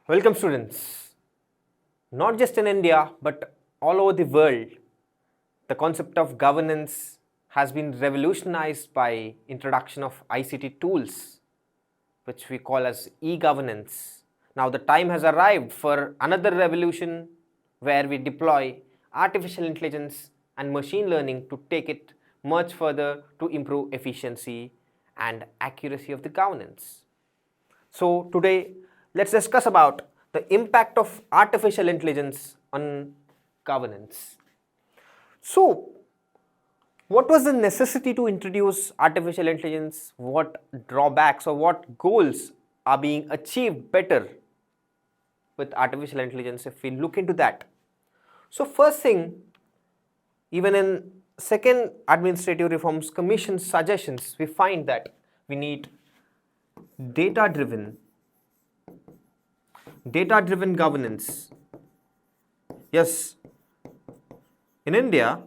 Welcome students. Not just in India but all over the world, the concept of governance has been revolutionized by introduction of ICT tools which we call as e-governance. Now the time has arrived for another revolution where we deploy artificial intelligence and machine learning to take it much further to improve efficiency and accuracy of the governance. So today let's discuss about the impact of artificial intelligence on governance. So what was the necessity to introduce artificial intelligence? What drawbacks or what goals are being achieved better with artificial intelligence if we look into that? So first thing, even in second Administrative Reforms Commission suggestions, we find that we need data-driven governance. Yes, in India,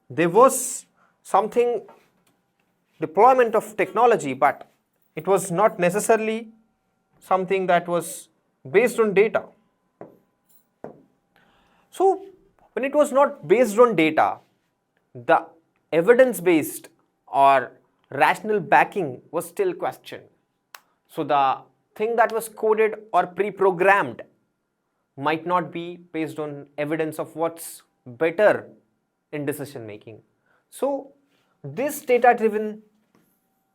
there was something deployment of technology, but it was not necessarily something that was based on data. So, when it was not based on data, the evidence-based or rational backing was still questioned. So, the thing that was coded or pre-programmed might not be based on evidence of what's better in decision making. So this data-driven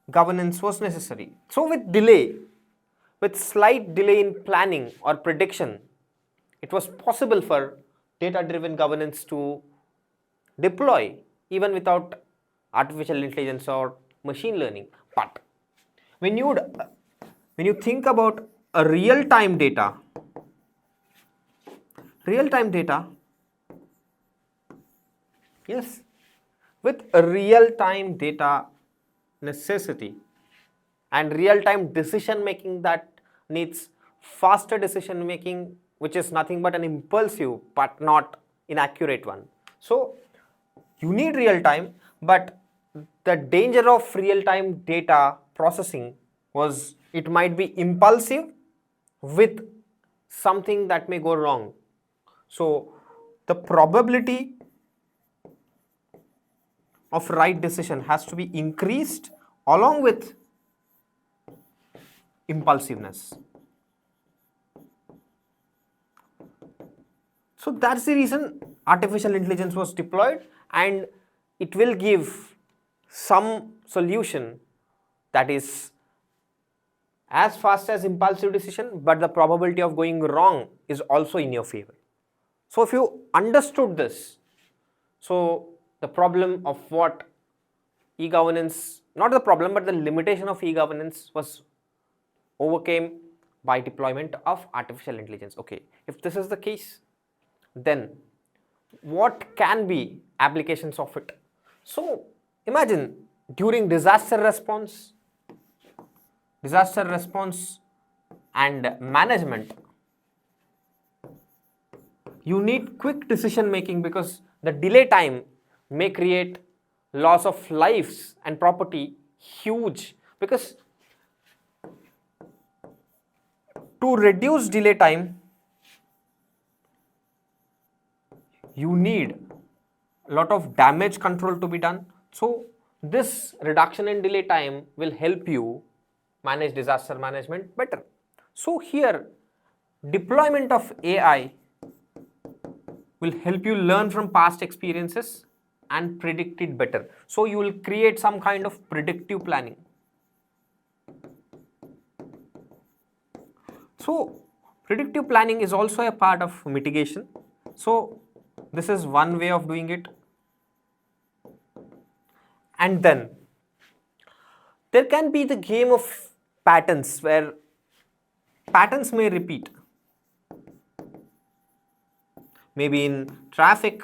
governance was necessary. So with slight delay in planning or prediction, it was possible for data-driven governance to deploy even without artificial intelligence or machine learning. But when you think about a real-time data, yes, with a real-time data necessity and real-time decision making that needs faster decision making, which is nothing but an impulsive but not inaccurate one. So you need real time, but the danger of real-time data processing was it might be impulsive with something that may go wrong. So the probability of right decision has to be increased along with impulsiveness. So that's the reason artificial intelligence was deployed, and it will give some solution that is as fast as impulsive decision, but the probability of going wrong is also in your favor. So if you understood this, so the problem of what e-governance, not the problem but the limitation of e-governance was overcame by deployment of artificial intelligence. Okay, if this is the case, then what can be applications of it? So imagine during disaster response and management, you need quick decision making because the delay time may create loss of lives and property huge, because to reduce delay time you need a lot of damage control to be done. So this reduction in delay time will help you manage disaster management better. So here deployment of AI will help you learn from past experiences and predict it better. So you will create some kind of predictive planning. So predictive planning is also a part of mitigation. So this is one way of doing it. And then there can be the game of patterns where patterns may repeat. Maybe in traffic,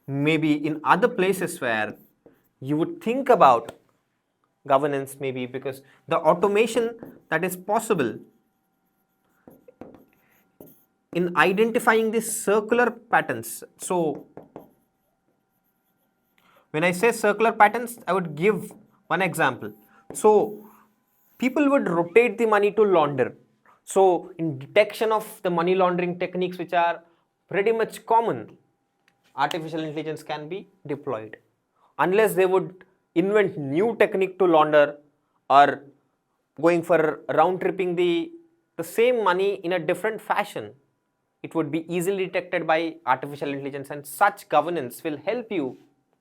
maybe in other places where you would think about governance, maybe because the automation that is possible in identifying these circular patterns. So when I say circular patterns, I would give one example. So people would rotate the money to launder. So in detection of the money laundering techniques which are pretty much common, artificial intelligence can be deployed. Unless they would invent new technique to launder or going for round tripping the same money in a different fashion, it would be easily detected by artificial intelligence, and such governance will help you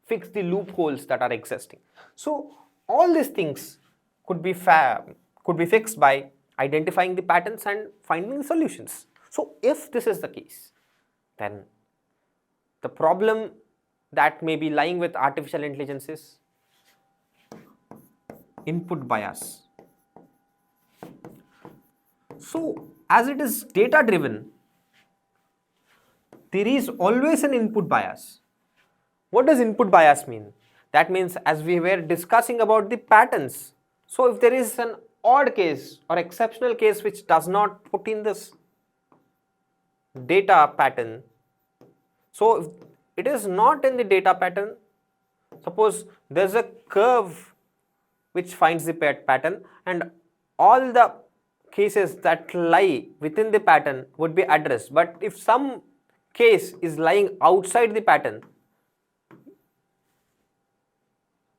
fix the loopholes that are existing. So all these things could be fixed by identifying the patterns and finding the solutions. So if this is the case, then the problem that may be lying with artificial intelligence is input bias. So as it is data driven, there is always an input bias. What does input bias mean? That means, as we were discussing about the patterns, so if there is an odd case or exceptional case which does not put in this data pattern, so if it is not in the data pattern, suppose there is a curve which finds the pattern, and all the cases that lie within the pattern would be addressed. But if some case is lying outside the pattern,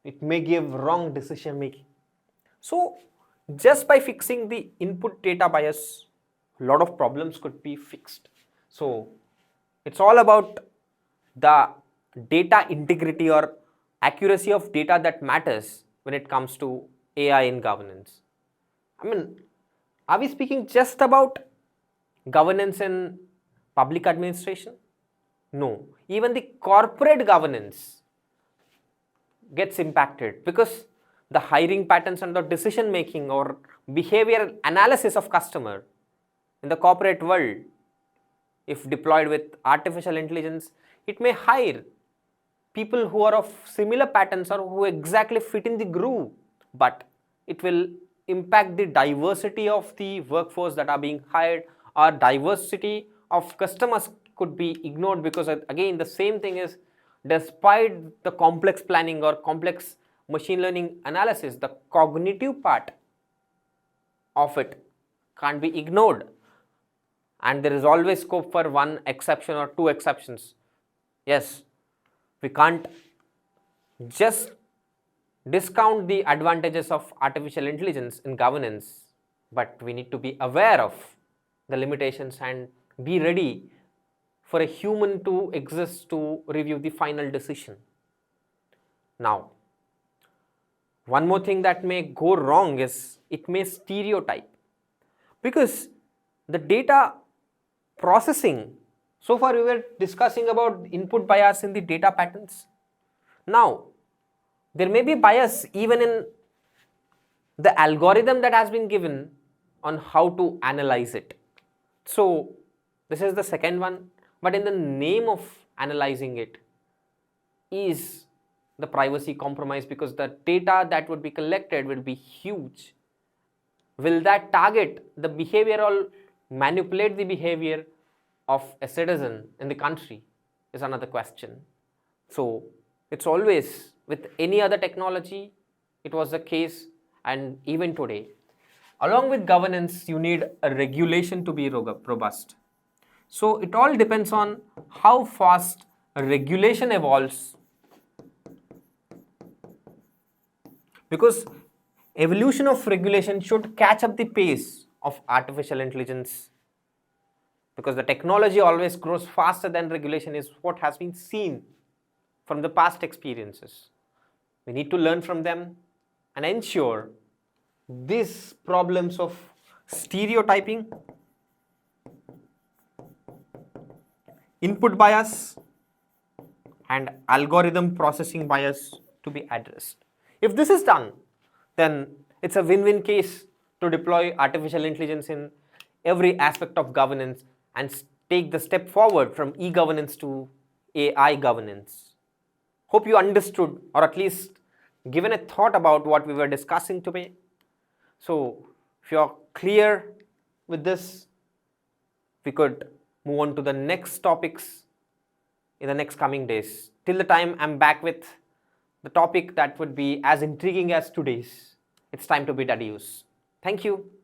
it may give wrong decision making. So just by fixing the input data bias, a lot of problems could be fixed. So it's all about the data integrity or accuracy of data that matters when it comes to AI in governance. I mean, are we speaking just about governance in public administration? No, even the corporate governance gets impacted, because the hiring patterns and the decision making or behavioral analysis of customer in the corporate world, if deployed with artificial intelligence, it may hire people who are of similar patterns or who exactly fit in the groove, but it will impact the diversity of the workforce that are being hired, or diversity of customers could be ignored, because again the same thing is, despite the complex planning or complex machine learning analysis, the cognitive part of it can't be ignored, and there is always scope for one exception or two exceptions. Yes, we can't just discount the advantages of artificial intelligence in governance, but we need to be aware of the limitations and be ready for a human to exist to review the final decision. Now, one more thing that may go wrong is it may stereotype, because the data processing, so far we were discussing about input bias in the data patterns. Now, there may be bias even in the algorithm that has been given on how to analyze it. So this is the second one, but in the name of analyzing it is the privacy compromise, because the data that would be collected will be huge. Will that target the behavior or manipulate the behavior of a citizen in the country is another question. So it's always with any other technology, it was the case, and even today. Along with governance, you need a regulation to be robust. So it all depends on how fast a regulation evolves, because evolution of regulation should catch up the pace of artificial intelligence, because the technology always grows faster than regulation is what has been seen from the past experiences. We need to learn from them and ensure these problems of stereotyping, input bias, and algorithm processing bias to be addressed. If this is done, then it's a win-win case to deploy artificial intelligence in every aspect of governance and take the step forward from e-governance to AI governance. Hope you understood, or at least given a thought about what we were discussing today. So if you are clear with this, we could move on to the next topics in the next coming days. Till the time I'm back with the topic that would be as intriguing as today's. It's time to bid adios. Thank you.